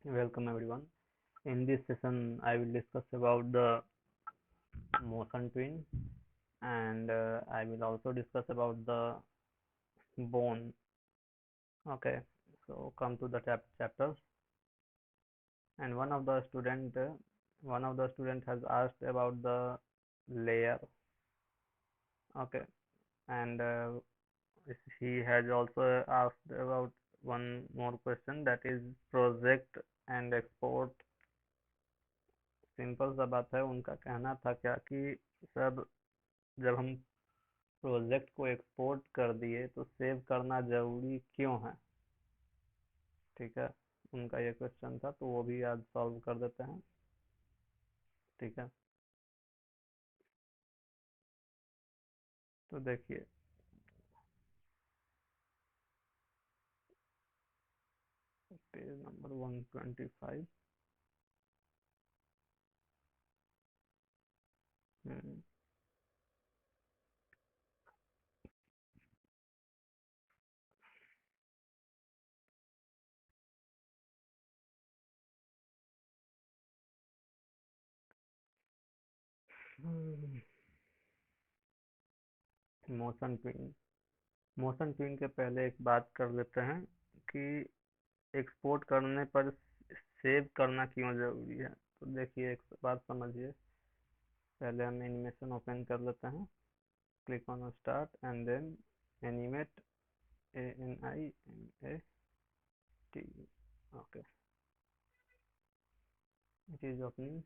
Welcome everyone. In this session, I will discuss about the motion twin and I will also discuss about the bone. Okay, so come to the chapters. And one of the student has asked about the layer. Okay, and he has also asked about one more question, that is project and export. Simple सा बात है, उनका कहना था क्या कि sir, जब हम प्रोजेक्ट को एक्सपोर्ट कर दिए तो सेव करना जरूरी क्यों है। ठीक है, उनका ये क्वेश्चन था, तो वो भी आज सॉल्व कर देते हैं। ठीक है, तो देखिए page number 125। Motion tween. Motion twin के पहले एक बात कर लेते हैं कि एक्सपोर्ट करने पर सेव करना क्यों जरूरी है। तो देखिए, एक बात समझिए। पहले हम एनिमेशन ओपन कर लेते हैं। Click on start and then animate, ANIMAT। Okay, it is opening.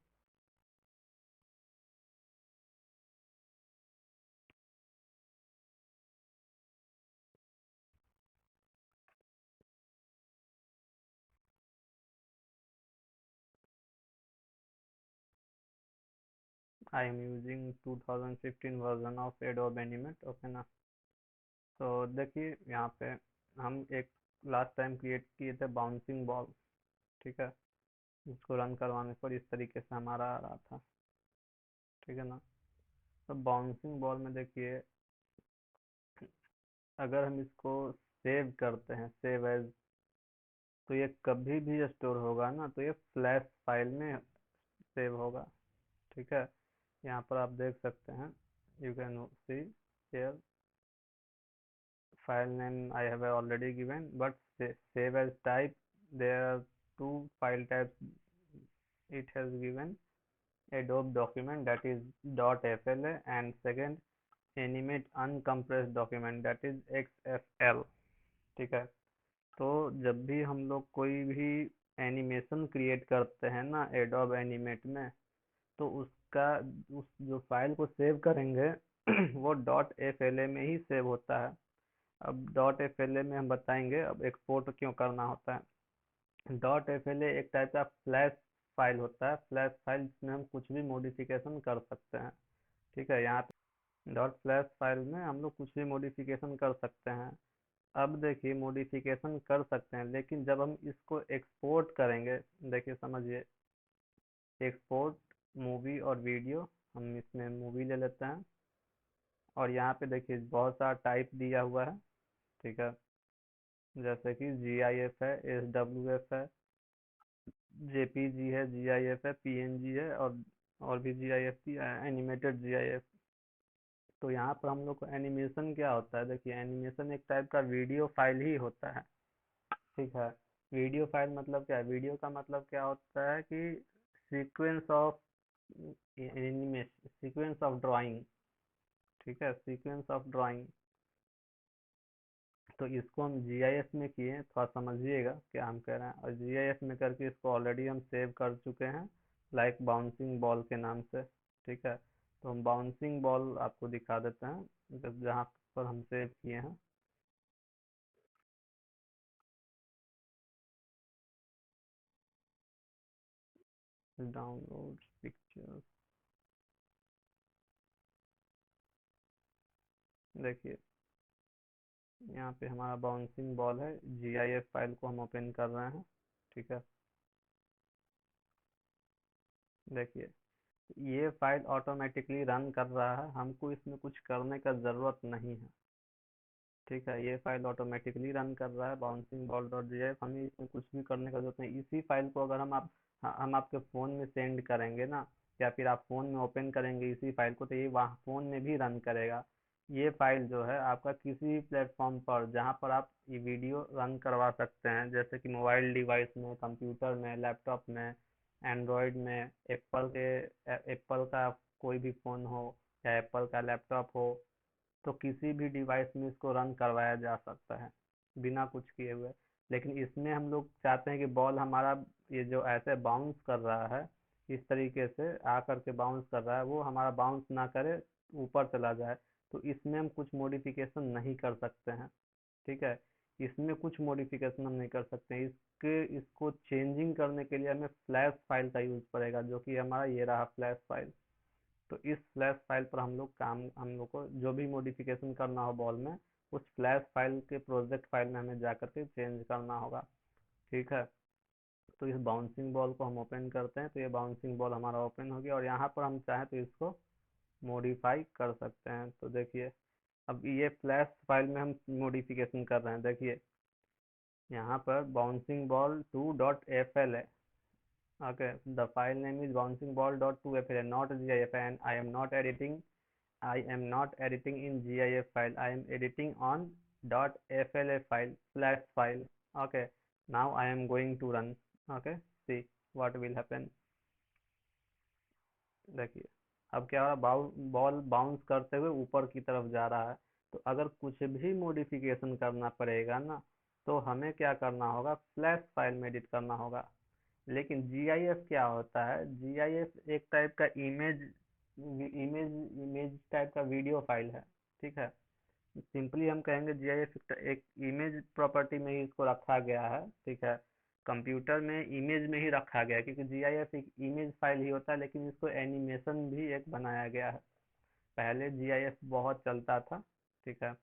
I am using 2015 version of Adobe Animate। Okay ना। तो देखिए यहाँ पे हम एक लास्ट टाइम क्रिएट किए थे बाउंसिंग बॉल। ठीक है, इसको रन करवाने पर इस तरीके से हमारा आ रहा था। ठीक है ना। तो बाउंसिंग बॉल में देखिए, अगर हम इसको सेव करते हैं, सेव एज, तो ये कभी भी स्टोर होगा ना, तो ये फ्लैश फाइल में सेव होगा। ठीक है, यहाँ पर आप देख सकते हैं, you can see here file name I have already given, but save as type, there are two file types it has given: Adobe document, that is .fla, and second animate uncompressed document, that is XFL। ठीक है, तो जब भी हम लोग कोई भी animation create करते हैं ना एडोब एनिमेट में, तो उसका उस जो फाइल को सेव करेंगे वो .fla में ही सेव होता है। अब .fla में हम बताएंगे अब एक्सपोर्ट क्यों करना होता है। .fla एक टाइप का फ्लैश फाइल होता है, फ्लैश फाइल जिसमें हम कुछ भी मॉडिफिकेशन कर सकते हैं। ठीक है, यहाँ पे फ्लैश फाइल में हम लोग कुछ भी मॉडिफिकेशन कर सकते हैं। अब देखिए, मॉडिफिकेशन कर सकते हैं, लेकिन जब हम इसको एक्सपोर्ट करेंगे, देखिए समझिए, एक्सपोर्ट मूवी और वीडियो, हम इसमें मूवी ले लेते हैं और यहाँ पे देखिए बहुत सारा टाइप दिया हुआ है। ठीक है, जैसे कि GIF है, SWF है, JPG है, GIF है, PNG है, और भी GIF की एनिमेटेड GIF। तो यहाँ पर हम लोग को एनिमेशन क्या होता है, देखिए एनिमेशन एक टाइप का वीडियो फाइल ही होता है। ठीक है, वीडियो फाइल मतलब क्या है, वीडियो का मतलब क्या होता है कि sequence of animation, sequence of drawing. ठीक है, सीक्वेंस ऑफ ड्राइंग। तो इसको हम GIF में किए, थोड़ा समझिएगा क्या हम कह रहे हैं, और GIF में करके इसको ऑलरेडी हम सेव कर चुके हैं, लाइक बाउंसिंग बॉल के नाम से। ठीक है, तो हम बाउंसिंग बॉल आपको दिखा देते हैं जहाँ पर हम सेव किए हैं। डाउनलोड पिक्चर, देखिए यहाँ पे हमारा बाउंसिंग बॉल है, GIF फाइल को हम ओपन कर रहे हैं। ठीक है, देखिए ये फाइल ऑटोमेटिकली रन कर रहा है, हमको इसमें कुछ करने का ज़रूरत नहीं है। ठीक है, ये फाइल ऑटोमेटिकली रन कर रहा है बाउंसिंग बॉल डॉट जीएफ। हमें इसमें कुछ भी करने का जरूरत नहीं। इसी फाइल को अगर हम आपके फ़ोन में सेंड करेंगे ना, या फिर आप फ़ोन में ओपन करेंगे इसी फाइल को, तो ये वहाँ फ़ोन में भी रन करेगा। ये फाइल जो है आपका किसी भी प्लेटफॉर्म पर जहाँ पर आप ये वीडियो रन करवा सकते हैं, जैसे कि मोबाइल डिवाइस में, कंप्यूटर में, लैपटॉप में, एंड्रॉयड में, एप्पल का कोई भी फ़ोन हो या एप्पल का लैपटॉप हो, तो किसी भी डिवाइस में इसको रन करवाया जा सकता है बिना कुछ किए हुए। लेकिन इसमें हम लोग चाहते हैं कि बॉल हमारा ये जो ऐसे बाउंस कर रहा है, इस तरीके से आकर के बाउंस कर रहा है, वो हमारा बाउंस ना करे, ऊपर चला जाए। तो इसमें हम कुछ मॉडिफिकेशन नहीं कर सकते हैं। ठीक है, इसमें कुछ मॉडिफिकेशन हम नहीं कर सकते हैं। इसको चेंजिंग करने के लिए हमें फ्लैश फाइल का यूज पड़ेगा, जो कि हमारा ये रहा फ्लैश फाइल। तो इस फ्लैश फाइल पर हम लोग को जो भी मॉडिफिकेशन करना हो बॉल में, उस फ्लैश फाइल के प्रोजेक्ट फाइल में हमें जा करके चेंज करना होगा। ठीक है, तो इस बाउंसिंग बॉल को हम ओपन करते हैं, तो ये बाउंसिंग बॉल हमारा ओपन हो गया, और यहाँ पर हम चाहें तो इसको मॉडिफाई कर सकते हैं। तो देखिए, अब ये फ्लैश फाइल में हम मॉडिफिकेशन कर रहे हैं। देखिए, यहाँ पर बाउंसिंग बॉल 2.fl है। Okay, the file name is bouncing ball.2fl, not GIF, and I am not editing in GIF file. I am editing on .fla file, flash file. Okay, now I am going to run. Okay, see what will happen. देखिए, अब क्या हो रहा, ball bounce करते हुए ऊपर की तरफ जा रहा है। तो अगर कुछ भी मॉडिफिकेशन करना पड़ेगा ना, तो हमें क्या करना होगा, फ्लैश फाइल में एडिट करना होगा। लेकिन जीआईएफ क्या होता है, जीआईएफ एक टाइप का इमेज इमेज इमेज टाइप का वीडियो फाइल है। ठीक है, सिंपली हम कहेंगे जीआईएफ एक इमेज प्रॉपर्टी में ही इसको रखा गया है। ठीक है, कंप्यूटर में इमेज में ही रखा गया है, क्योंकि जीआईएफ एक इमेज फाइल ही होता है, लेकिन इसको एनिमेशन भी एक बनाया गया है। पहले जीआईएफ बहुत चलता था। ठीक है,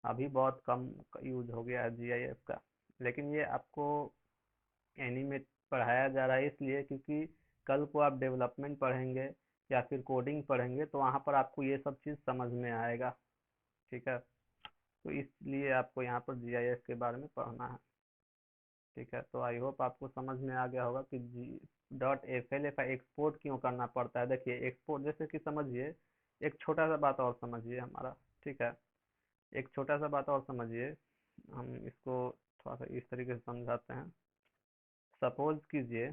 अभी बहुत कम यूज हो गया है जीआईएफ का। लेकिन ये आपको एनिमेट पढ़ाया जा रहा है इसलिए क्योंकि कल को आप डेवलपमेंट पढ़ेंगे या फिर कोडिंग पढ़ेंगे, तो वहाँ पर आपको ये सब चीज़ समझ में आएगा। ठीक है, तो इसलिए आपको यहाँ पर जीआईएस के बारे में पढ़ना है। ठीक है, तो आई होप आपको समझ में आ गया होगा कि .fla का एक्सपोर्ट क्यों करना पड़ता है। देखिए, एक्सपोर्ट जैसे कि समझिए, एक छोटा सा बात और समझिए हमारा। ठीक है, एक छोटा सा बात और समझिए, हम इसको थोड़ा सा इस तरीके से समझाते हैं। सपोज कीजिए,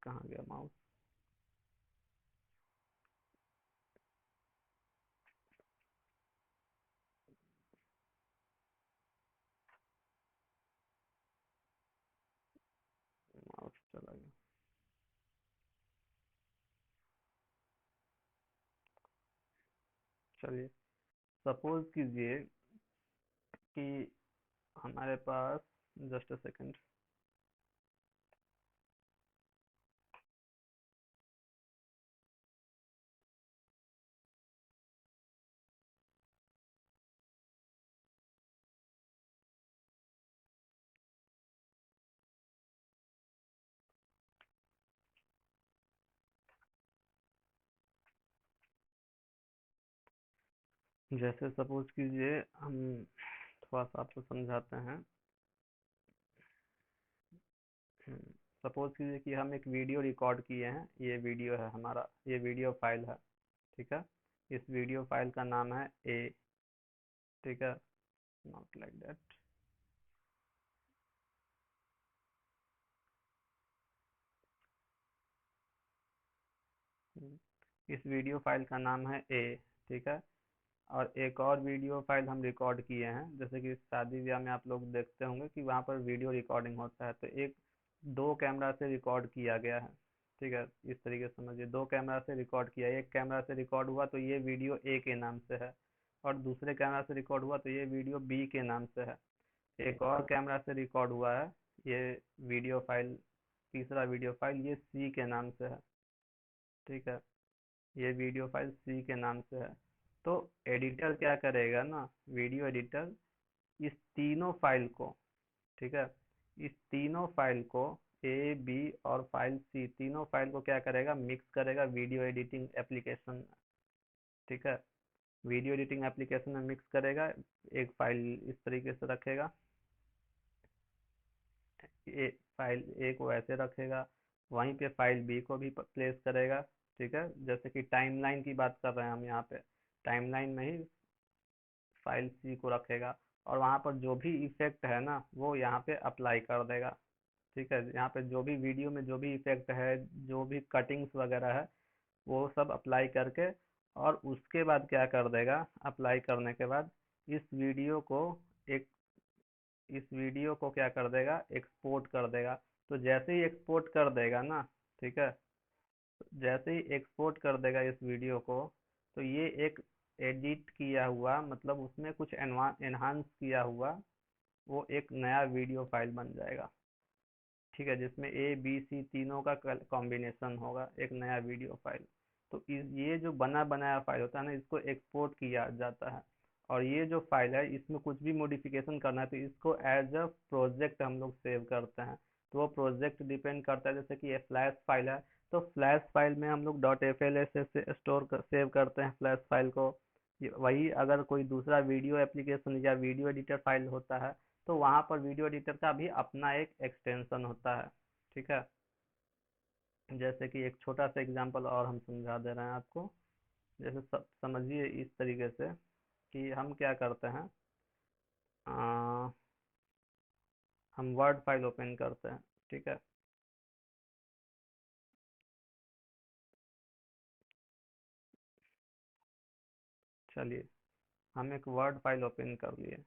कहाँ गया माउस, माउस चला गया। चलिए, सपोज कीजिए कि हमारे पास, जस्ट अ सेकंड, जैसे सपोज कीजिए, हम थोड़ा सा आपको समझाते हैं। सपोज कीजिए कि हम एक वीडियो रिकॉर्ड किए हैं, ये वीडियो है हमारा, ये वीडियो फाइल है। ठीक है, इस वीडियो फाइल का नाम है ए। ठीक है, नॉट लाइक दैट। इस वीडियो फाइल का नाम है ए। ठीक है, और एक और वीडियो फाइल हम रिकॉर्ड किए हैं, जैसे कि शादी ब्याह में आप लोग देखते होंगे कि वहाँ पर वीडियो रिकॉर्डिंग होता है, तो एक दो कैमरा से रिकॉर्ड किया गया है। ठीक है, इस तरीके से समझिए, दो कैमरा से रिकॉर्ड किया, एक कैमरा से रिकॉर्ड हुआ तो ये वीडियो ए के नाम से है, और दूसरे कैमरा से रिकॉर्ड हुआ तो ये वीडियो बी के नाम से है। एक और कैमरा से रिकॉर्ड हुआ है, ये वीडियो फाइल, तीसरा वीडियो फाइल ये सी के नाम से है। ठीक है, ये वीडियो फाइल सी के नाम से है। तो एडिटर क्या करेगा ना, वीडियो एडिटर इस तीनों फाइल को, ठीक है, इस तीनों फाइल को, ए बी और फाइल सी, तीनों फाइल को क्या करेगा, मिक्स करेगा वीडियो एडिटिंग एप्लीकेशन में। ठीक है, वीडियो एडिटिंग एप्लीकेशन में मिक्स करेगा, एक फाइल इस तरीके से रखेगा, एक फाइल एक वो ऐसे रखेगा, वहीं पे फाइल बी को भी प्लेस करेगा। ठीक है, जैसे कि टाइमलाइन की बात कर रहे हैं हम यहाँ पे, टाइमलाइन में ही फाइल सी को रखेगा, और वहाँ पर जो भी इफेक्ट है ना वो यहाँ पे अप्लाई कर देगा। ठीक है, यहाँ पे जो भी वीडियो में जो भी इफेक्ट है, जो भी कटिंग्स वगैरह है, वो सब अप्लाई करके, और उसके बाद क्या कर देगा, अप्लाई करने के बाद इस वीडियो को एक इस वीडियो को क्या कर देगा, एक्सपोर्ट कर देगा। तो जैसे ही एक्सपोर्ट कर देगा ना, ठीक है, जैसे ही एक्सपोर्ट कर देगा इस वीडियो को, तो ये एक एडिट किया हुआ, मतलब उसमें कुछ एनहांस किया हुआ, वो एक नया वीडियो फाइल बन जाएगा। ठीक है, जिसमें ए बी सी तीनों का कॉम्बिनेशन होगा, एक नया वीडियो फाइल। तो ये जो बना बनाया फाइल होता है ना, इसको एक्सपोर्ट किया जाता है। और ये जो फाइल है, इसमें कुछ भी मॉडिफिकेशन करना है तो इसको एज अ प्रोजेक्ट हम लोग सेव करते हैं। तो वो प्रोजेक्ट डिपेंड करता है, जैसे कि ये फ्लैश फाइल है, तो फ्लैश फाइल में हम लोग .fls से सेव करते हैं फ्लैश फाइल को। वही अगर कोई दूसरा वीडियो एप्लीकेशन या वीडियो एडिटर फाइल होता है, तो वहाँ पर वीडियो एडिटर का भी अपना एक एक्सटेंशन होता है। ठीक है, जैसे कि एक छोटा सा एग्जांपल और हम समझा दे रहे हैं आपको। जैसे समझिए इस तरीके से कि हम क्या करते हैं, अ, हम वर्ड फाइल ओपन करते हैं। ठीक है, चलिए, हम एक वर्ड फाइल ओपन कर लिए।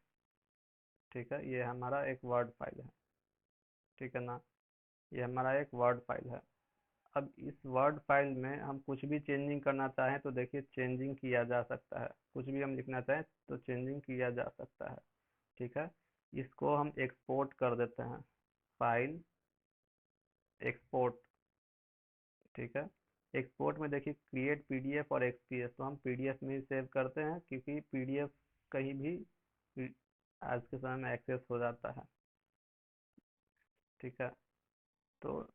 ठीक है, ये हमारा एक वर्ड फाइल है। ठीक है ना, ये हमारा एक वर्ड फाइल है। अब इस वर्ड फाइल में हम कुछ भी चेंजिंग करना चाहें तो देखिए चेंजिंग किया जा सकता है, कुछ भी हम लिखना चाहें तो चेंजिंग किया जा सकता है। ठीक है, इसको हम एक्सपोर्ट कर देते हैं, फाइल एक्सपोर्ट। ठीक है, एक्सपोर्ट में देखिए क्रिएट पीडीएफ और एक्सपीएस, तो हम पीडीएफ में ही सेव करते हैं, क्योंकि पीडीएफ कहीं भी आज के समय में एक्सेस हो जाता है। ठीक है, तो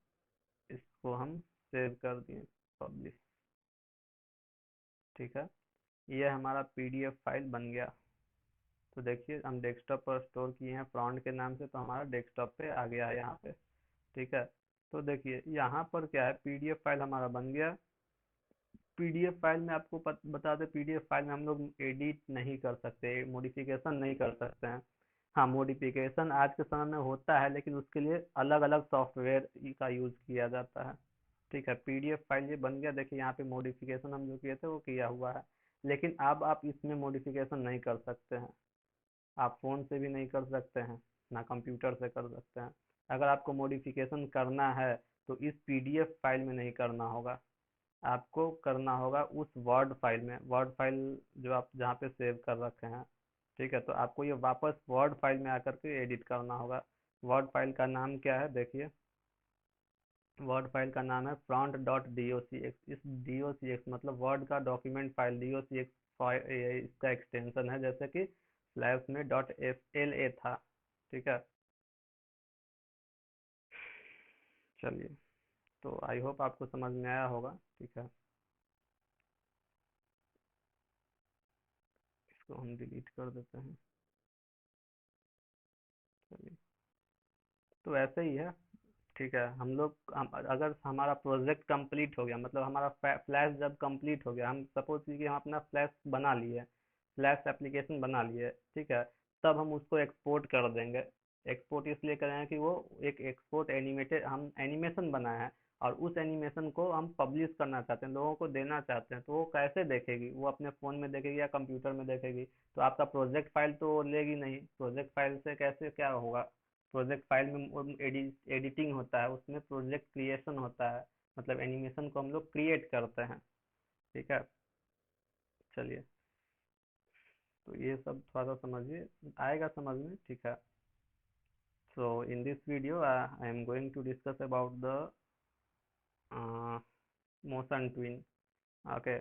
इसको हम सेव कर दिए, पब्लिश। ठीक है, ये हमारा पीडीएफ फाइल बन गया। तो देखिए हम डेस्कटॉप पर स्टोर किए हैं फ्रॉन्ट के नाम से, तो हमारा डेस्कटॉप पे आ गया है यहाँ पे। ठीक है, तो देखिए यहाँ पर क्या है, पीडीएफ फाइल हमारा बन गया। पीडीएफ फाइल में आपको बता दें, पीडीएफ फाइल में हम लोग एडिट नहीं कर सकते, मॉडिफिकेशन नहीं कर सकते हैं। हाँ, मॉडिफिकेशन आज के समय में होता है, लेकिन उसके लिए अलग अलग सॉफ्टवेयर का यूज किया जाता है। ठीक है, पीडीएफ फाइल ये बन गया, देखिए यहाँ पे मॉडिफिकेशन हम जो किए थे वो किया हुआ है। लेकिन अब आप इसमें मॉडिफिकेशन नहीं कर सकते हैं, आप फ़ोन से भी नहीं कर सकते हैं, ना कंप्यूटर से कर सकते हैं। अगर आपको मॉडिफिकेशन करना है तो इस पीडीएफ फाइल में नहीं करना होगा, आपको करना होगा उस वर्ड फाइल में, वर्ड फाइल जो आप जहाँ पे सेव कर रखे हैं। ठीक है, तो आपको ये वापस वर्ड फाइल में आकर के एडिट करना होगा। वर्ड फाइल का नाम क्या है, देखिए वर्ड फाइल का नाम है front डॉट डी ओ सी एक्स। इस डी ओ सी एक्स मतलब वर्ड का डॉक्यूमेंट फाइल, डी ओ सी एक्स इसका एक्सटेंशन है, जैसे कि स्लैश में डॉट एफ एल ए था। ठीक है, चलिए, तो आई होप आपको समझ में आया होगा। ठीक है, इसको हम डिलीट कर देते हैं। चलिए, तो ऐसे ही है। ठीक है, अगर हमारा प्रोजेक्ट कंप्लीट हो गया, मतलब हमारा फ्लैश जब कंप्लीट हो गया, हम सपोज कीजिए हम अपना फ्लैश बना लिए, फ्लैश एप्लीकेशन बना लिए। ठीक है, तब हम उसको एक्सपोर्ट कर देंगे। एक्सपोर्ट इसलिए करेंगे कि वो एक एक्सपोर्ट एनिमेटेड हम एनिमेशन बनाए हैं, और उस एनिमेशन को हम पब्लिश करना चाहते हैं, लोगों को देना चाहते हैं, तो वो कैसे देखेगी, वो अपने फ़ोन में देखेगी या कंप्यूटर में देखेगी। तो आपका प्रोजेक्ट फाइल तो वो लेगी नहीं, प्रोजेक्ट फाइल से कैसे क्या होगा। प्रोजेक्ट फाइल में एडिटिंग होता है, उसमें प्रोजेक्ट क्रिएशन होता है, मतलब एनिमेशन को हम लोग क्रिएट करते हैं। ठीक है, चलिए, तो ये सब थोड़ा सा समझिए, आएगा समझ में। ठीक है, so in this video I am going to discuss about the motion twin. Okay,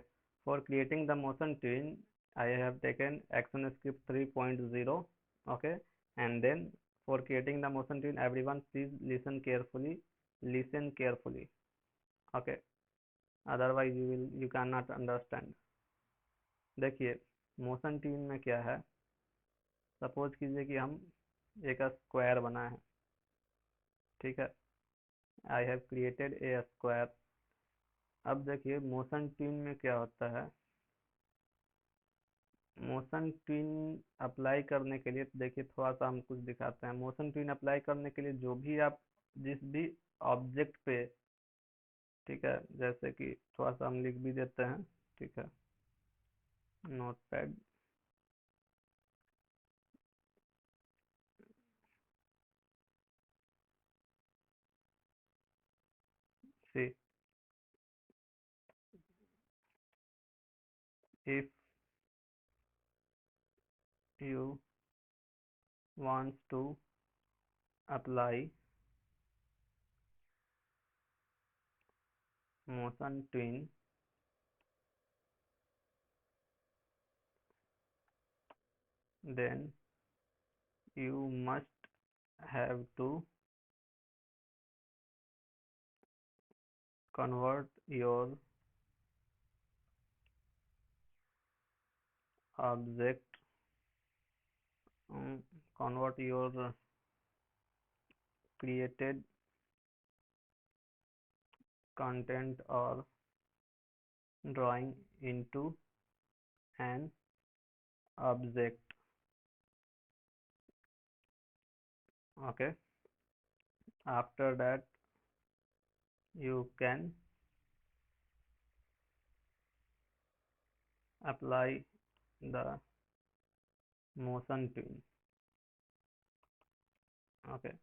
for creating the motion twin I have taken ActionScript 3.0. Okay, and then for creating the motion twin, everyone please listen carefully, listen carefully. Okay, otherwise you cannot understand। देखिए, motion twin में क्या है, suppose कीजिए कि हम एक square बनाए हैं, ठीक है, I have created a square. अब देखिए मोशन ट्विन में क्या होता है, मोशन ट्विन अप्लाई करने के लिए देखिए थोड़ा सा हम कुछ दिखाते हैं। मोशन ट्विन अप्लाई करने के लिए जो भी आप जिस भी ऑब्जेक्ट पे, ठीक है, जैसे कि थोड़ा सा हम लिख भी देते हैं, ठीक है, notepad, see, if you want to apply motion twin, then you must have to convert your object, um, convert your created content or drawing into an object. Okay, after that you can apply the motion twin. Okay,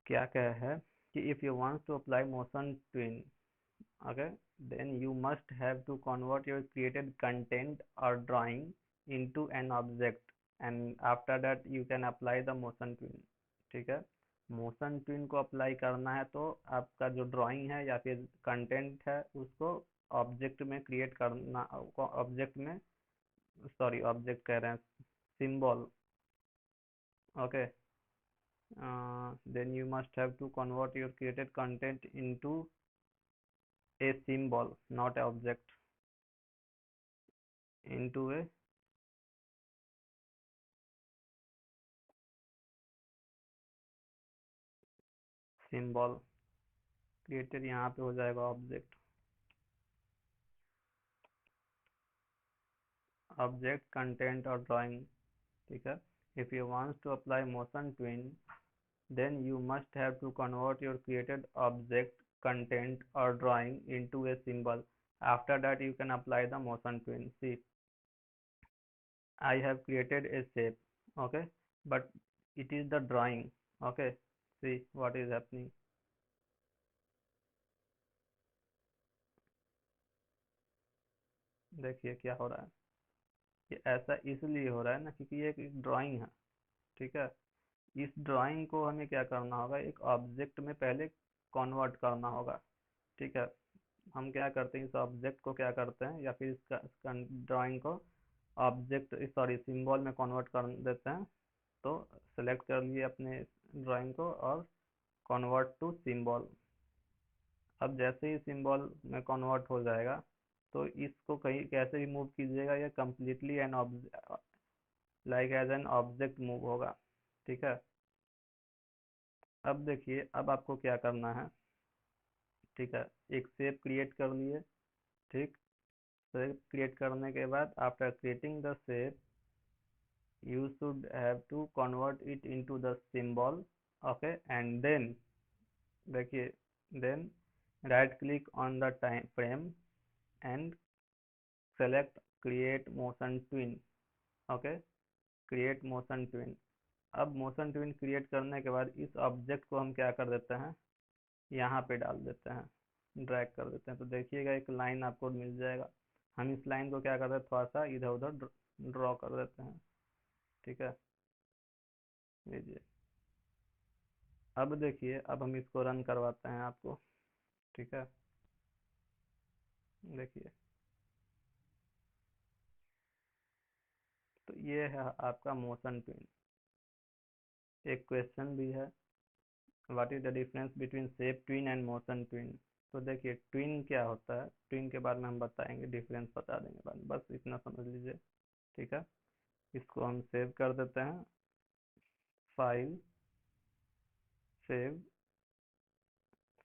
क्या क्या है कि if you want to apply motion twin, okay, then you must have to convert your created content or drawing into an object, and after that you can apply the motion twin। ठीक है, motion twin को apply करना है तो आपका जो drawing है या फिर कंटेंट है उसको ऑब्जेक्ट में क्रिएट करना, ऑब्जेक्ट में, सॉरी ऑब्जेक्ट कह रहे हैं, symbol. Okay, then you must have to convert your created content into a symbol, not an object, into a symbol. Created यहाँ पे हो जाएगा ऑब्जेक्ट, ऑब्जेक्ट कंटेंट और ड्राइंग। ठीक है, if you wants to apply motion tween, then you must have to convert your created object content or drawing into a symbol, after that you can apply the motion twin। See, I have created a shape, okay, but it is the drawing। Okay, see what is happening। देखिए क्या हो रहा है, ये ऐसा इसलिए हो रहा है ना क्योंकि ये एक ड्राइंग है। ठीक है, इस ड्राइंग को हमें क्या करना होगा, एक ऑब्जेक्ट में पहले कन्वर्ट करना होगा। ठीक है, हम क्या करते हैं, इस ऑब्जेक्ट को क्या करते हैं या फिर इसका ड्राइंग को ऑब्जेक्ट, सॉरी सिंबल में कन्वर्ट कर देते हैं। तो सेलेक्ट कर लिए अपने ड्राइंग को और कन्वर्ट टू सिंबल। अब जैसे ही सिंबल में कन्वर्ट हो जाएगा तो इसको कहीं कैसे भी मूव कीजिएगा, ये completely an like as an object move होगा। ठीक है, अब देखिए अब आपको क्या करना है। ठीक है, एक शेप क्रिएट कर लिए। ठीक, शेप क्रिएट करने के बाद after creating the shape you should have to convert it into the symbol। okay, and then देखिए, then right click on the time frame and select create motion twin। okay, create motion twin। अब motion twin create करने के बाद इस object को हम क्या कर देते हैं, यहाँ पे डाल देते हैं, ड्रैग कर देते हैं, तो देखिएगा एक लाइन आपको मिल जाएगा। हम इस लाइन को क्या करते हैं, थोड़ा सा इधर उधर ड्रॉ कर देते हैं। ठीक है, लीजिए, अब देखिए अब हम इसको रन करवाते हैं आपको। ठीक है, देखिए, तो ये है आपका मोशन ट्विन। एक क्वेश्चन भी है, what is the difference between shape twin and motion twin. तो देखिए ट्विन क्या होता है, ट्विन के बारे में हम बताएंगे, डिफरेंस बता देंगे बाद में, बस इतना समझ लीजिए। ठीक है, इसको हम सेव कर देते हैं। फाइल, सेव,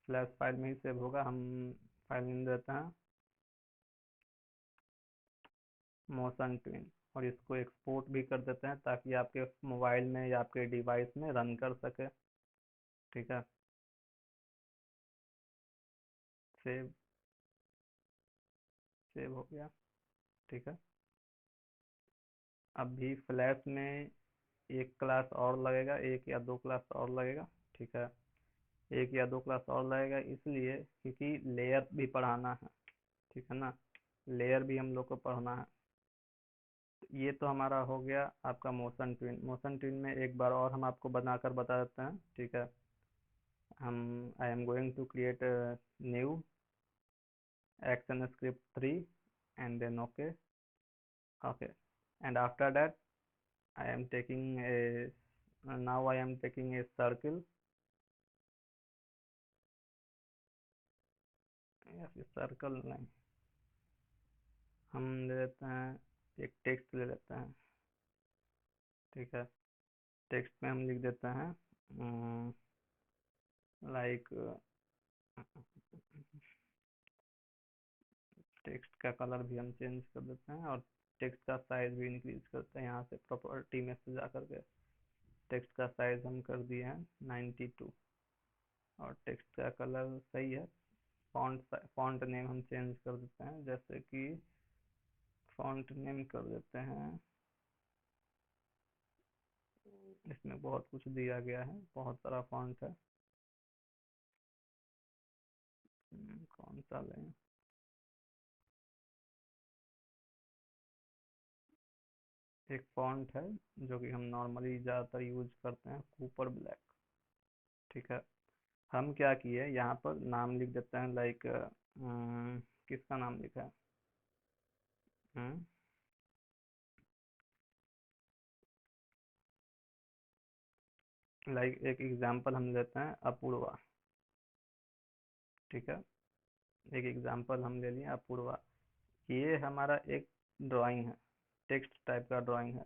फ्लैश फाइल में ही सेव होगा। हम फाइल नेम देते हैं मोशन ट्विन, और इसको एक्सपोर्ट भी कर देते हैं ताकि आपके मोबाइल में या आपके डिवाइस में रन कर सके। ठीक है, सेव, सेव हो गया। ठीक है, अभी फ्लैश में एक क्लास और लगेगा, एक या दो क्लास और लगेगा। ठीक है, एक या दो क्लास और लगेगा इसलिए क्योंकि लेयर भी पढ़ाना है। ठीक है ना, लेयर भी हम लोग को पढ़ना है। ये तो हमारा हो गया आपका मोशन ट्विन। मोशन ट्विन में एक बार और हम आपको बनाकर बता देते हैं। ठीक है, हम I am going to create new action script 3 and then okay, and after that I am taking a now I am taking a circle. या फिर सर्कल नहीं, हम ले लेते हैं एक टेक्स्ट ले लेते हैं। ठीक है, टेक्स्ट में हम लिख देते हैं लाइक, टेक्स्ट का कलर भी हम चेंज कर देते हैं और टेक्स्ट का साइज भी इंक्रीज करते हैं। यहाँ से प्रॉपर्टी में से जा करके टेक्स्ट का साइज हम कर दिए हैं 92, और टेक्स्ट का कलर सही है। फॉन्ट नेम हम चेंज कर देते हैं, जैसे कि फॉन्ट नेम कर देते हैं, इसमें बहुत कुछ दिया गया है, बहुत सारा फॉन्ट है। कौन सा लें? एक फॉन्ट है जो कि हम नॉर्मली ज़्यादातर यूज करते हैं, कूपर ब्लैक। ठीक है, हम क्या किए यहाँ पर नाम लिख देते हैं लाइक, किसका नाम लिखा है, लाइक एक एग्जांपल हम लेते हैं अपूर्वा। ठीक है, एक एग्जांपल हम ले लिए अपूर्वा। ये हमारा एक ड्राइंग है, टेक्स्ट टाइप का ड्राइंग है।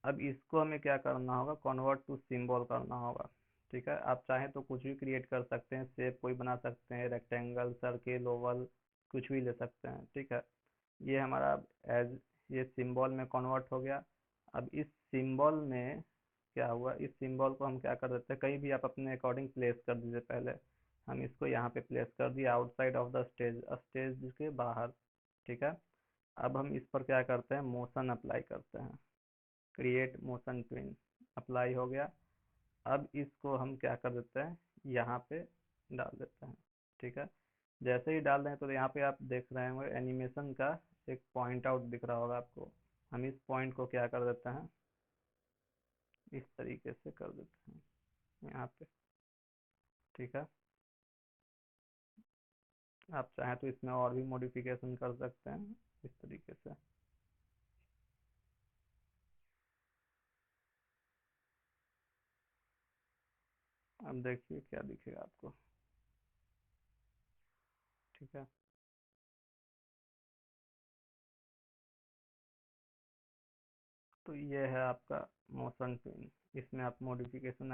अब इसको हमें क्या करना होगा, कन्वर्ट टू सिंबल करना होगा। ठीक है, आप चाहें तो कुछ भी क्रिएट कर सकते हैं, शेप कोई बना सकते हैं, रेक्टेंगल, सर्किल, ओवल, कुछ भी ले सकते हैं। ठीक है, ये हमारा एज ये सिंबल में कन्वर्ट हो गया। अब इस सिंबल में क्या हुआ, इस सिंबल को हम क्या कर देते हैं, कहीं भी आप अपने अकॉर्डिंग प्लेस कर दीजिए। पहले हम इसको यहाँ पे प्लेस कर दिए outside of the stage, stage के बाहर। ठीक है, अब हम इस पर क्या करते हैं, मोशन अप्लाई करते हैं, क्रिएट मोशन ट्विन, अप्लाई हो गया। अब इसको हम क्या कर देते हैं, यहाँ पे डाल देते हैं। ठीक है, जैसे ही डाल दें तो यहाँ पे आप देख रहे होंगे एनिमेशन का एक पॉइंट आउट दिख रहा होगा आपको। हम इस पॉइंट को क्या कर देते हैं, इस तरीके से कर देते हैं यहाँ पे। ठीक है, आप चाहें तो इसमें और भी मॉडिफिकेशन कर सकते हैं इस तरीके से। अब देखिए क्या दिखेगा आपको। ठीक है, तो ये है आपका मोशन ट्विन। इसमें आप मॉडिफिकेशन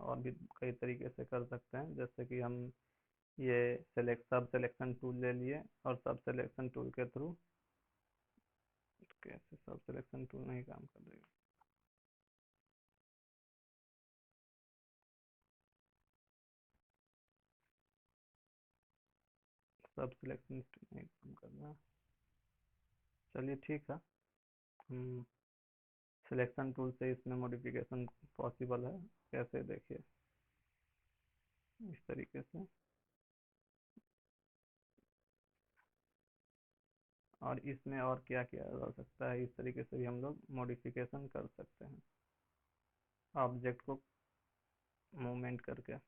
और भी कई तरीके से कर सकते हैं, जैसे कि हम ये सब सिलेक्शन टूल ले लिए और सब सिलेक्शन टूल के थ्रू, कैसे सब सिलेक्शन टूल नहीं काम कर रही, सब सिलेक्शन नहीं काम कर रहा। चलिए ठीक है, हम सिलेक्शन टूल से इसमें मॉडिफिकेशन पॉसिबल है। कैसे देखिए, इस तरीके से, और इसमें और क्या किया जा सकता है, इस तरीके से भी हम लोग मॉडिफिकेशन कर सकते हैं ऑब्जेक्ट को मूवमेंट करके।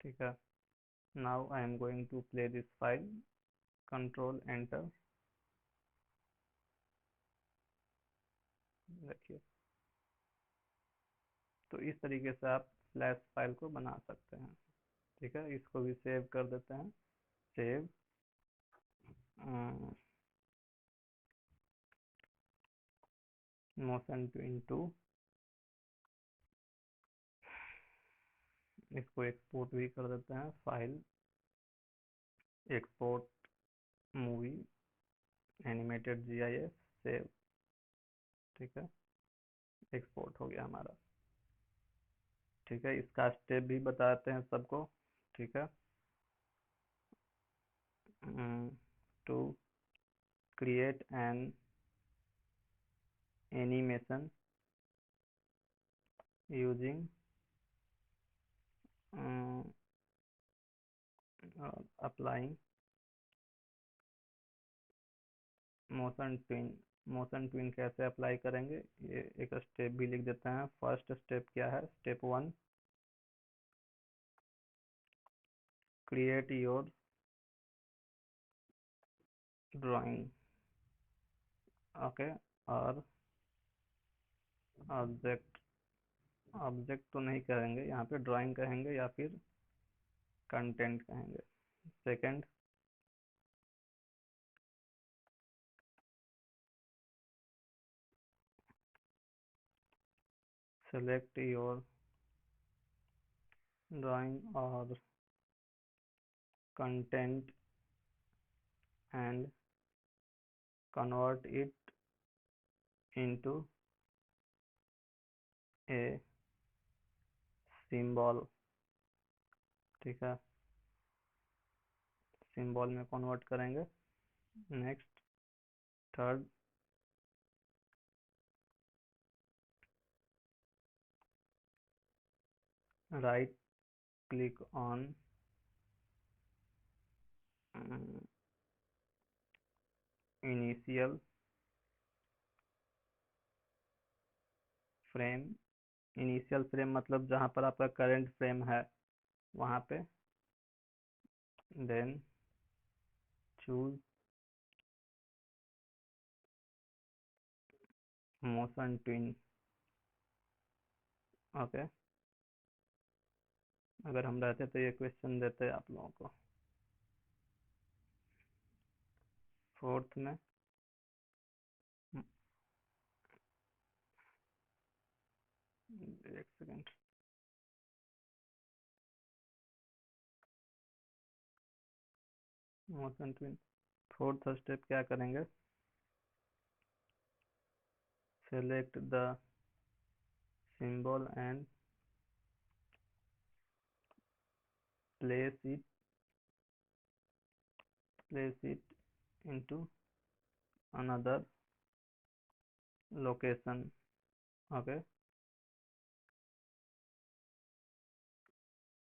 ठीक है, now I am going to play this file, control enter. देखिए, तो इस तरीके से आप फ्लैश फाइल को बना सकते हैं। ठीक है, इसको भी सेव कर देते हैं, सेव, मोशन ट्विन टू, इसको एक्सपोर्ट भी कर देते हैं, file export movie animated GIF save. ठीक है, एक्सपोर्ट हो गया हमारा। ठीक है, इसका स्टेप भी बताते हैं सबको। ठीक है, to create an animation using applying motion tween. Motion tween कैसे अप्लाई करेंगे, ये एक स्टेप भी लिख देते हैं। फर्स्ट स्टेप क्या है, step 1, create your drawing. Okay, और ऑब्जेक्ट, ऑब्जेक्ट तो नहीं कहेंगे यहाँ पे, ड्राइंग कहेंगे या फिर कंटेंट कहेंगे। सेकंड, सेलेक्ट योर ड्राइंग और content and convert it into a symbol. ठीक है, सिंबल में कन्वर्ट करेंगे। Next, third, right click on initial frame. Initial frame मतलब जहाँ पर आपका करंट फ्रेम है वहाँ पे। Then choose motion tween. Okay, अगर हम रहते तो ये क्वेश्चन देते आप लोगों को। फोर्थ में एक second, motion twin fourth step क्या करेंगे, select the symbol and place it into another location. Okay,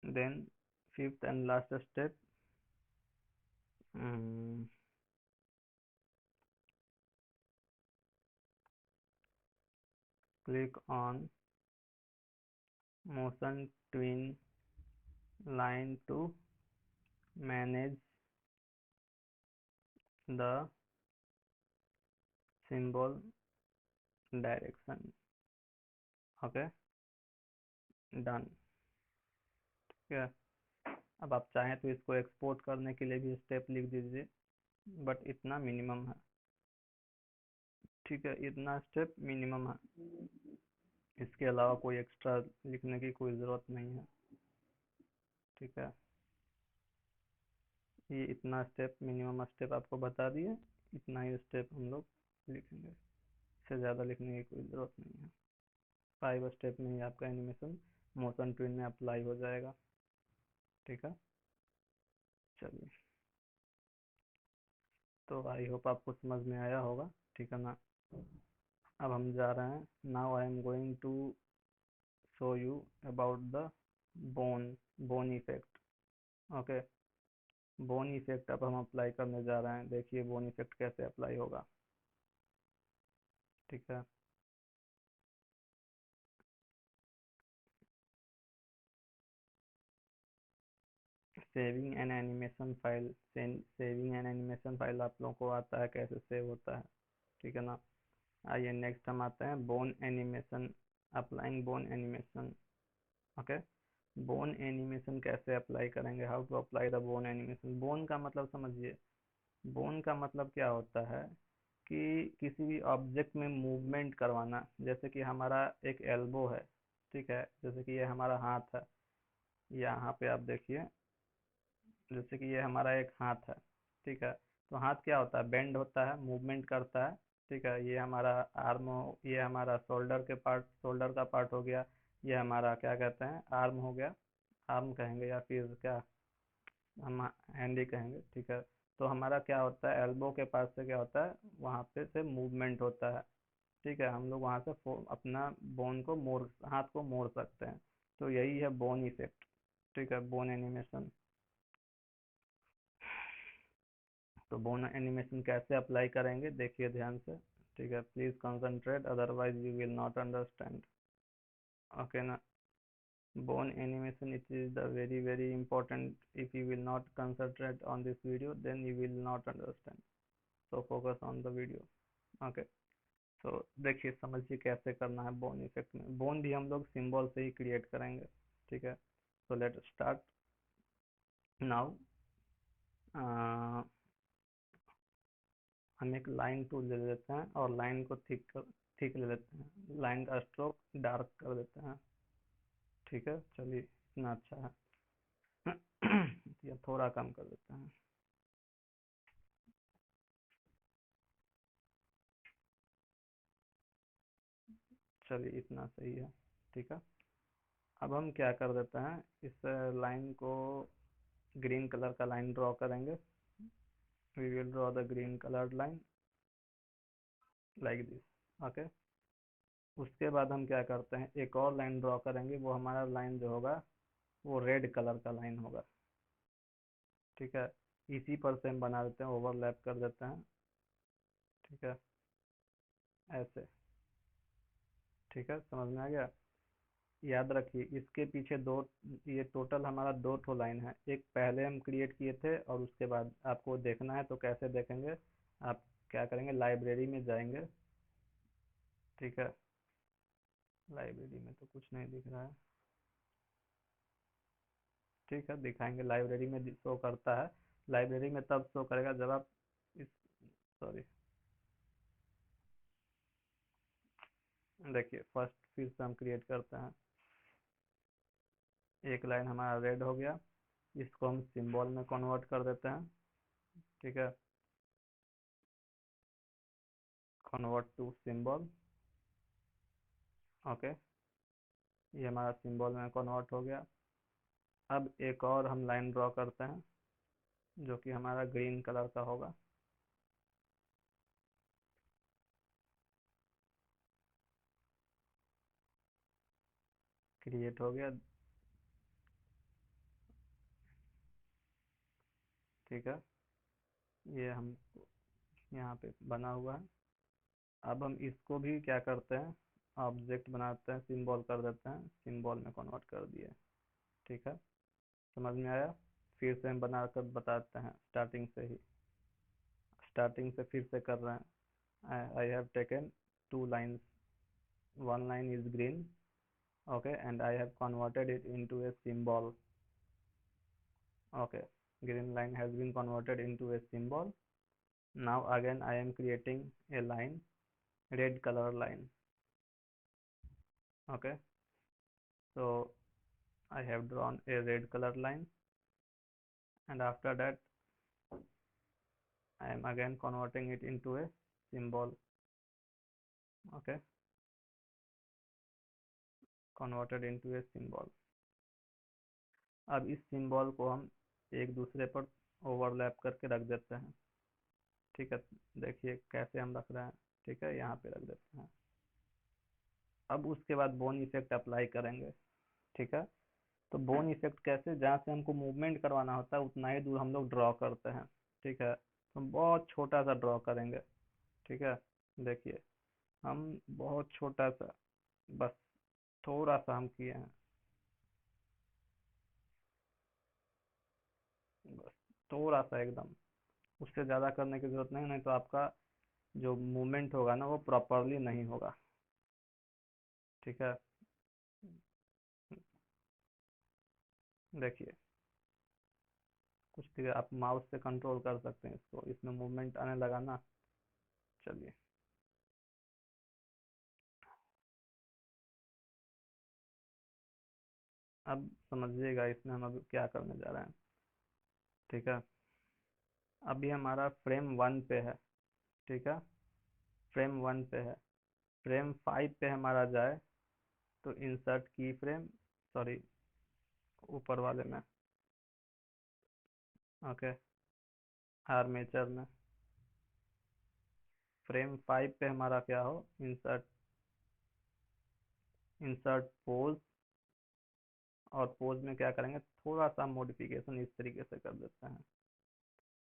then fifth and last step, um, click on motion twin line to manage the symbol direction. Okay, done। ठीक है, अब आप चाहें तो इसको export करने के लिए भी स्टेप लिख दीजिए, बट इतना मिनिमम है। ठीक है, इतना स्टेप मिनिमम है, इसके अलावा कोई एक्स्ट्रा लिखने की कोई ज़रूरत नहीं है। ठीक है, ये इतना स्टेप, मिनिमम स्टेप आपको बता दिए, इतना ही स्टेप हम लोग लिखेंगे, इससे ज़्यादा लिखने की कोई ज़रूरत नहीं है। 5 स्टेप में ही आपका एनिमेशन मोशन ट्विन में अप्लाई हो जाएगा। ठीक है, चलिए, तो आई होप आपको समझ में आया होगा। ठीक है ना, अब हम जा रहे हैं, now I am going to show you about the bone effect. Okay, bone effect अब हम अप्लाई करने जा रहे हैं, देखिए बोन इफेक्ट कैसे अप्लाई होगा। ठीक है, saving an animation file. Saving an animation file आप लोगों को आता है कैसे सेव होता है। ठीक है ना, आइए नेक्स्ट हम आते हैं bone animation, applying bone animation. Okay, bone animation कैसे अप्लाई करेंगे, how to apply the bone animation. Bone का मतलब समझिए, बोन का मतलब क्या होता है कि किसी भी ऑब्जेक्ट में मूवमेंट करवाना, जैसे कि हमारा एक एल्बो है, ठीक है, जैसे कि ये हमारा हाथ है, यहाँ पे आप देखिए, जैसे कि ये हमारा एक हाथ है, ठीक है। तो हाथ क्या होता है, बेंड होता है, मूवमेंट करता है, ठीक है। ये हमारा आर्म हो, ये हमारा शोल्डर का पार्ट हो गया, ये हमारा क्या कहते हैं, आर्म हो गया, आर्म कहेंगे या फिर क्या, हम हैंड ही कहेंगे, ठीक है। तो हमारा क्या होता है, एल्बो के पास से क्या होता है, वहाँ पे से मूवमेंट होता है, ठीक है। हम लोग वहाँ से अपना बोन को मोड़, हाथ को मोड़ सकते हैं। तो यही है बोन इफेक्ट, ठीक है, बोन एनिमेशन। तो बोन एनिमेशन कैसे अप्लाई करेंगे, देखिए ध्यान से, ठीक है। Please concentrate, otherwise you will not understand, okay ना। Bone animation, it is the very important. If you will not concentrate on this video, then you will not understand, so focus on the video, okay। तो देखिए, समझिए कैसे करना है bone effect में। Bone भी हम लोग सिंबल से ही क्रिएट करेंगे, ठीक है। तो लेट स्टार्ट नाउ। हम एक लाइन टूल ले लेते हैं और लाइन को ठीक ले लेते हैं, लाइन का स्ट्रोक डार्क कर देते हैं, ठीक है। चलिए, इतना अच्छा है। या थोड़ा कम कर देते हैं, चलिए इतना सही है, ठीक है। अब हम क्या कर देते हैं, इस लाइन को ग्रीन कलर का लाइन ड्रॉ करेंगे। We will draw the green coloured line like this, okay. उसके बाद हम क्या करते हैं, एक और लाइन ड्रॉ करेंगे, वो हमारा लाइन जो होगा वो रेड कलर का लाइन होगा, ठीक है। इसी पर से हम बना देते हैं, ओवरलैप कर देते हैं, ठीक है, ऐसे, ठीक है, समझ में आ गया। याद रखिए, इसके पीछे दो, ये टोटल हमारा दो ठो लाइन है, एक पहले हम क्रिएट किए थे और उसके बाद आपको देखना है तो कैसे देखेंगे, आप क्या करेंगे, लाइब्रेरी में जाएंगे, ठीक है। लाइब्रेरी में तो कुछ नहीं दिख रहा है, ठीक है, दिखाएंगे, लाइब्रेरी में शो करता है। लाइब्रेरी में तब शो करेगा जब आप इस, सॉरी, देखिए फर्स्ट फिर से हम क्रिएट करते हैं। एक लाइन हमारा रेड हो गया, इसको हम सिंबल में कन्वर्ट कर देते हैं, ठीक है, कन्वर्ट टू सिंबल, ओके। ये हमारा सिंबल में कन्वर्ट हो गया। अब एक और हम लाइन ड्रॉ करते हैं, जो कि हमारा ग्रीन कलर का होगा, क्रिएट हो गया, ठीक है। ये हम यहाँ पे बना हुआ है। अब हम इसको भी क्या करते हैं, ऑब्जेक्ट बनाते हैं, सिंबल कर देते हैं, सिंबल में कन्वर्ट कर दिए, ठीक है। समझ में आया। फिर से हम बना कर बताते हैं, स्टार्टिंग से फिर से कर रहे हैं। I have taken two lines, one line is green, okay, and I have converted it into a symbol, okay. Green line has been converted into a symbol. Now again I am creating a line, red color line, okay. So I have drawn a red color line, and after that I am again converting it into a symbol, okay, converted into a symbol। अब इस symbol को हम एक दूसरे पर overlap करके रख देते हैं, ठीक है। देखिए कैसे हम रख रहे हैं, ठीक है, यहाँ पे रख देते हैं। अब उसके बाद बोन इफेक्ट अप्लाई करेंगे, ठीक है। तो बोन इफेक्ट कैसे, जहाँ से हमको मूवमेंट करवाना होता है उतना ही दूर हम लोग ड्रॉ करते हैं, ठीक है। तो हम बहुत छोटा सा ड्रॉ करेंगे, ठीक है। देखिए, हम बहुत छोटा सा, बस थोड़ा सा हम किए हैं, बस थोड़ा सा एकदम, उससे ज़्यादा करने की जरूरत नहीं, नहीं तो आपका जो मूवमेंट होगा ना वो प्रॉपरली नहीं होगा, ठीक है। देखिए, कुछ भी आप माउस से कंट्रोल कर सकते हैं इसको, इसमें मूवमेंट आने लगा ना, चलिए, अब समझिएगा इसमें हम अब क्या करने जा रहे हैं। ठीक है, अभी हमारा फ्रेम 1 पे है। ठीक है, फ्रेम 1 पे है। फ्रेम 5 पे हमारा जाए तो इंसर्ट की फ्रेम, सॉरी, ऊपर वाले में, ओके, आर्मेचर में। फ्रेम 5 पे हमारा क्या हो, इंसर्ट, इंसर्ट पोज, और पोज में क्या करेंगे, थोड़ा सा मॉडिफिकेशन इस तरीके से कर देते हैं।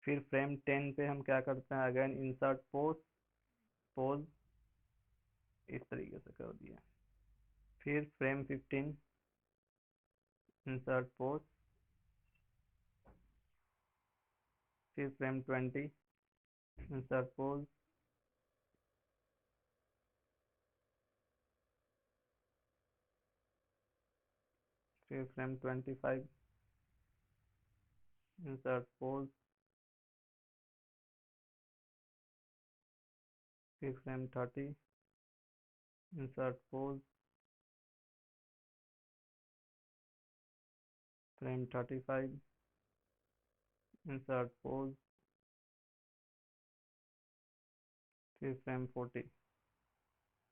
फिर फ्रेम 10 पे हम क्या करते हैं, अगेन इंसर्ट पोज, पोज इस तरीके से कर दिया। फिर फ्रेम 15, इंसर्ट पोज। फिर फ्रेम 20, इंसर्ट पोज। फिर फ्रेम 25, इंसर्ट पोज। फिर frame 30, insert pose. Frame 35, insert pose. फिर फ्रेम 40।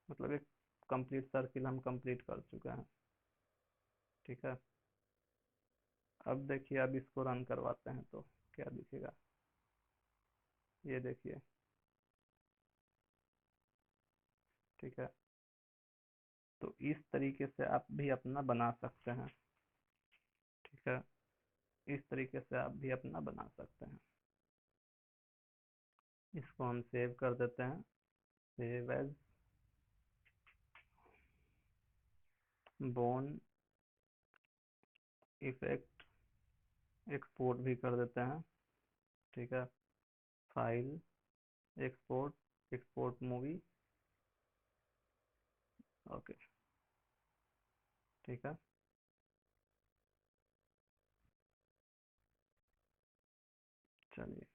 मतलब एक कंप्लीट सर्किल हम कंप्लीट कर चुके हैं। ठीक है, अब देखिए, अब इसको रन करवाते हैं तो क्या दिखेगा, ये देखिए। ठीक है, तो इस तरीके से आप भी अपना बना सकते हैं। ठीक है, इस तरीके से आप भी अपना बना सकते हैं। इसको हम सेव कर देते हैं, save as bone effect, export भी कर देते हैं। ठीक है, file, export, export movie. Okay, ठीक है। चलिए,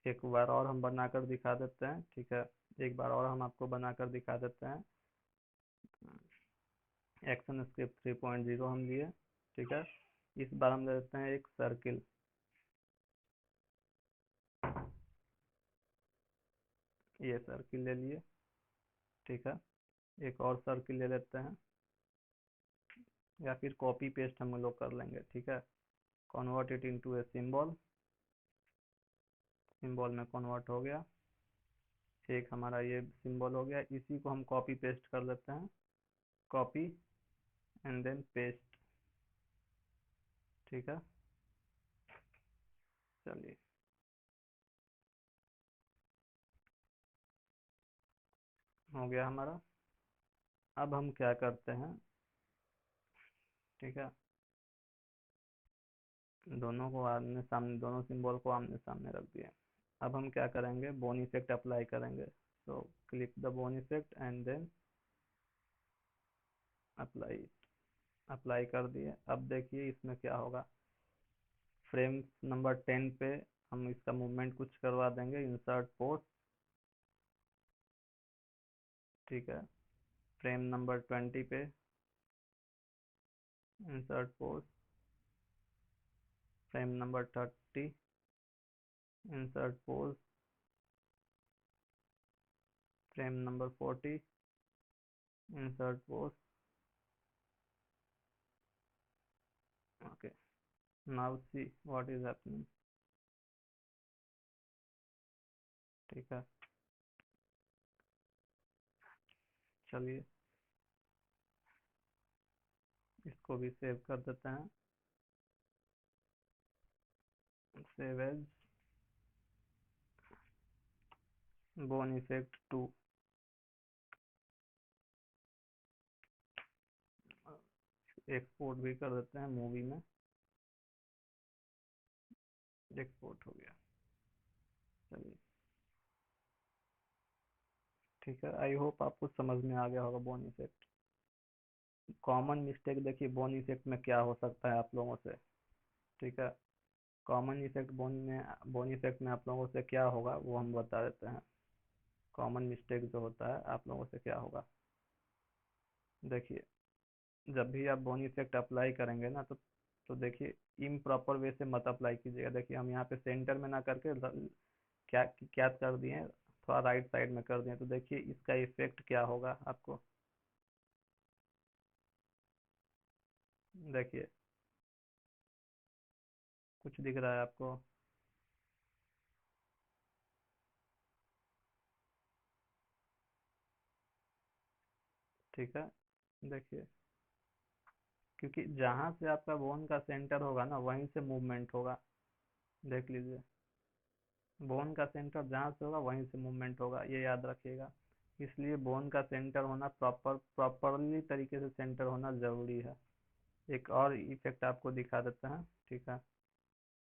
एक बार और हम बनाकर दिखा देते हैं। ठीक है, एक बार और हम आपको बनाकर दिखा देते हैं। एक्शन स्क्रिप्ट 3.0 हम लिए। ठीक है, इस बार हम ले लेते हैं एक सर्किल। ये सर्किल ले लिए। ठीक है, एक और सर्किल ले लेते हैं, या फिर कॉपी पेस्ट हम लोग कर लेंगे। ठीक है, convert it into a symbol, symbol में कन्वर्ट हो गया। एक हमारा ये सिंबल हो गया, इसी को हम कॉपी पेस्ट कर लेते हैं, कॉपी एंड देन पेस्ट। ठीक है, चलिए, हो गया हमारा। अब हम क्या करते हैं, ठीक है, दोनों को आमने सामने, दोनों सिंबल को आमने सामने रख दिए। अब हम क्या करेंगे, बोन इफेक्ट अप्लाई करेंगे। So click the bone effect and then apply, apply कर दिए। अब देखिए इसमें क्या होगा, फ्रेम नंबर 10 पे हम इसका मूवमेंट कुछ करवा देंगे, इंसर्ट पोस्ट। ठीक है, फ्रेम नंबर 20 पे insert post. Frame number 30, insert post. Frame number 40, insert post. Okay, now see what is happening. ठीक है, चलिए, इसको भी सेव कर देते हैं, save as bone effect 2। Export भी कर देते हैं मूवी में, एक्सपोर्ट हो गया। चलिए, ठीक है, आई होप आपको समझ में आ गया होगा बोन इफेक्ट। कॉमन मिस्टेक देखिए बोन इफेक्ट में क्या हो सकता है आप लोगों से। ठीक है, कॉमन इफेक्ट बोन इफेक्ट में आप लोगों से क्या होगा वो हम बता देते हैं। कॉमन मिस्टेक जो होता है आप लोगों से क्या होगा, देखिए जब भी आप बोन इफेक्ट अप्लाई करेंगे ना तो देखिए इम्प्रॉपर वे से मत अप्लाई कीजिएगा। देखिए हम यहाँ पे सेंटर में ना करके क्या क्या कर दिए, थोड़ा राइट साइड में कर दिए, तो देखिए इसका इफेक्ट क्या होगा आपको। देखिए कुछ दिख रहा है आपको? ठीक है, देखिए क्योंकि जहाँ से आपका बोन का सेंटर होगा ना वहीं से मूवमेंट होगा। देख लीजिए, बोन का सेंटर जहाँ से होगा वहीं से मूवमेंट होगा, ये याद रखिएगा। इसलिए बोन का सेंटर होना प्रॉपरली तरीके से सेंटर होना ज़रूरी है। एक और इफेक्ट आपको दिखा देते हैं, ठीक है।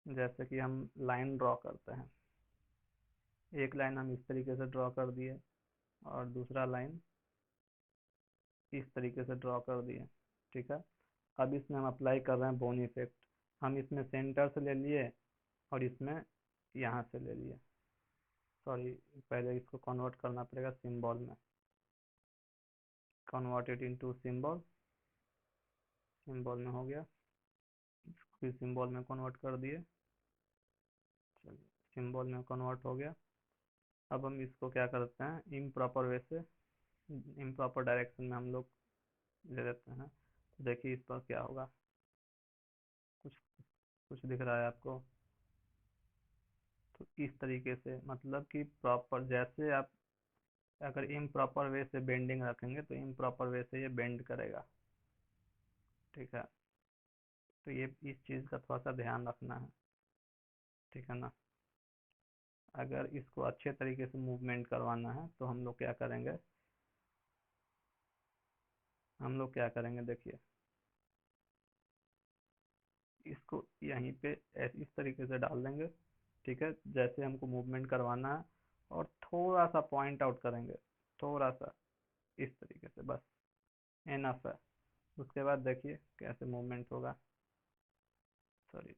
जैसे कि हम लाइन ड्रॉ करते हैं, एक लाइन हम इस तरीके से ड्रॉ कर दिए और दूसरा लाइन इस तरीके से ड्रॉ कर दिए, ठीक है। अब इसमें हम अप्लाई कर रहे हैं बोन इफेक्ट। हम इसमें सेंटर से ले लिए और इसमें यहाँ से ले लिए, सॉरी पहले इसको कन्वर्ट करना पड़ेगा सिंबल में, convert it into symbol. Symbol में हो गया, फिर सिंबल में कन्वर्ट कर दिए, चलिए सिंबल में कन्वर्ट हो गया। अब हम इसको क्या करते हैं, इम्प्रॉपर वे से, इम्प्रॉपर डायरेक्शन में हम लोग ले लेते हैं। तो देखिए इस पर क्या होगा, कुछ कुछ दिख रहा है आपको? तो इस तरीके से मतलब कि प्रॉपर जैसे आप अगर इम्प्रॉपर वे से बेंडिंग रखेंगे तो इम्प्रॉपर वे से ये बेंड करेगा, ठीक है। तो ये इस चीज़ का थोड़ा सा ध्यान रखना है, ठीक है ना। अगर इसको अच्छे तरीके से मूवमेंट करवाना है तो हम लोग क्या करेंगे देखिए, इसको यहीं पे इस तरीके से डाल देंगे, ठीक है, जैसे हमको मूवमेंट करवाना है। और थोड़ा सा पॉइंट आउट करेंगे, थोड़ा सा इस तरीके से, बस इनफ है। उसके बाद देखिए कैसे मूवमेंट होगा, सॉरी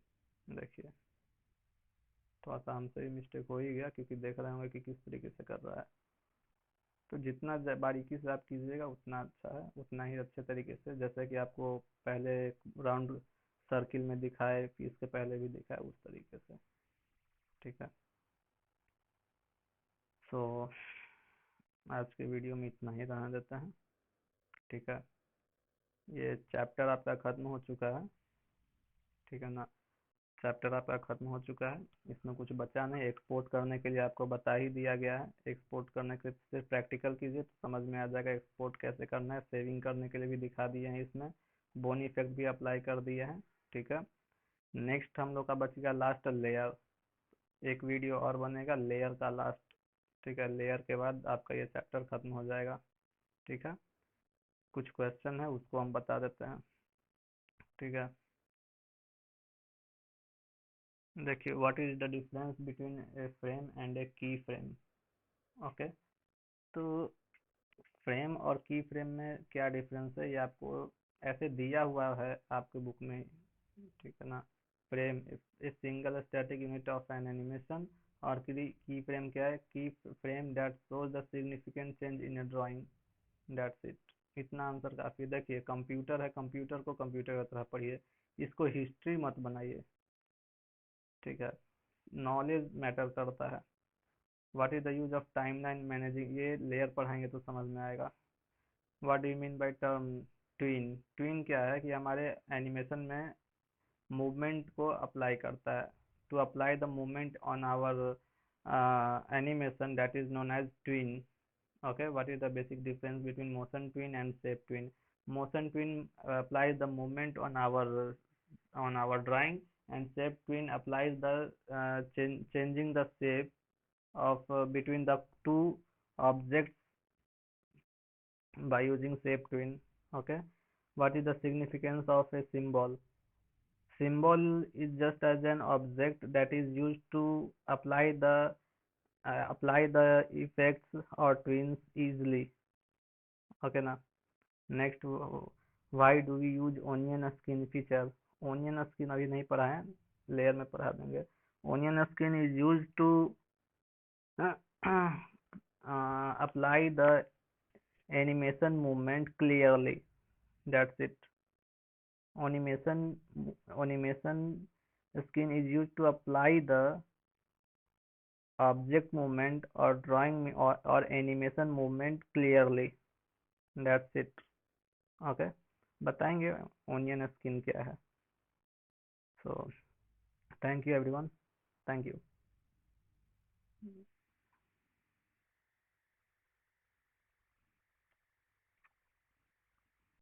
देखिए थोड़ा सा हमसे भी मिस्टेक हो ही गया क्योंकि देख रहे होंगे कि किस तरीके से कर रहा है। तो जितना बारीकी से आप कीजिएगा उतना अच्छा है, उतना ही अच्छे तरीके से, जैसे कि आपको पहले राउंड सर्किल में दिखाए, फिर इसके पहले भी दिखाए उस तरीके से, ठीक है। सो आज के वीडियो में इतना ही रहने देते हैं, ठीक है। ये चैप्टर आपका ख़त्म हो चुका है, ठीक है ना। चैप्टर आपका ख़त्म हो चुका है, इसमें कुछ बचा नहीं। एक्सपोर्ट करने के लिए आपको बता ही दिया गया है, एक्सपोर्ट करने के लिए सिर्फ प्रैक्टिकल कीजिए तो समझ में आ जाएगा एक्सपोर्ट कैसे करना है। सेविंग करने के लिए भी दिखा दिए हैं इसमें, बोन इफेक्ट भी अप्लाई कर दिए हैं, ठीक है। नेक्स्ट हम लोग का बचेगा लास्ट लेयर, एक वीडियो और बनेगा लेयर का लास्ट, ठीक है। लेयर के बाद आपका ये चैप्टर ख़त्म हो जाएगा, ठीक है। कुछ क्वेश्चन है उसको हम बता देते हैं, ठीक है। देखिए what is the difference between a frame and a key frame, okay. तो फ्रेम और की फ्रेम में क्या डिफरेंस है ये आपको ऐसे दिया हुआ है आपके बुक में, ठीक है ना। Frame a single static unit of N animation, और की फ्रेम क्या है, की frame that shows the significant change in A drawing, that's it. इतना आंसर काफी। देखिए कंप्यूटर है, कंप्यूटर को कंप्यूटर की तरह पढ़िए, इसको हिस्ट्री मत बनाइए, ठीक है। नॉलेज मैटर करता है। What is the use of timeline managing, ये लेयर पढ़ाएंगे तो समझ में आएगा। What do you mean by term twin, twin क्या है कि हमारे एनिमेशन में मूवमेंट को अप्लाई करता है। To apply the movement on our animation that is known as tween, okay. What is the basic difference between motion twin and shape twin? Motion twin applies the movement on our drawing, and shape twin applies the changing the shape of between the two objects by using shape twin, okay. What is the significance of a symbol? Symbol is just as an object that is used to apply the effects or twins easily, okay na. Next, why do we use onion skin feature, onion skin अभी नहीं पढ़ा है, layer में पढ़ा देंगे। Onion skin is use to apply the animation movement clearly. That's it. Animation skin is used to apply the object movement or or animation movement clearly. That's it. Okay. बताएंगे onion skin क्या है. So thank you everyone. Thank you.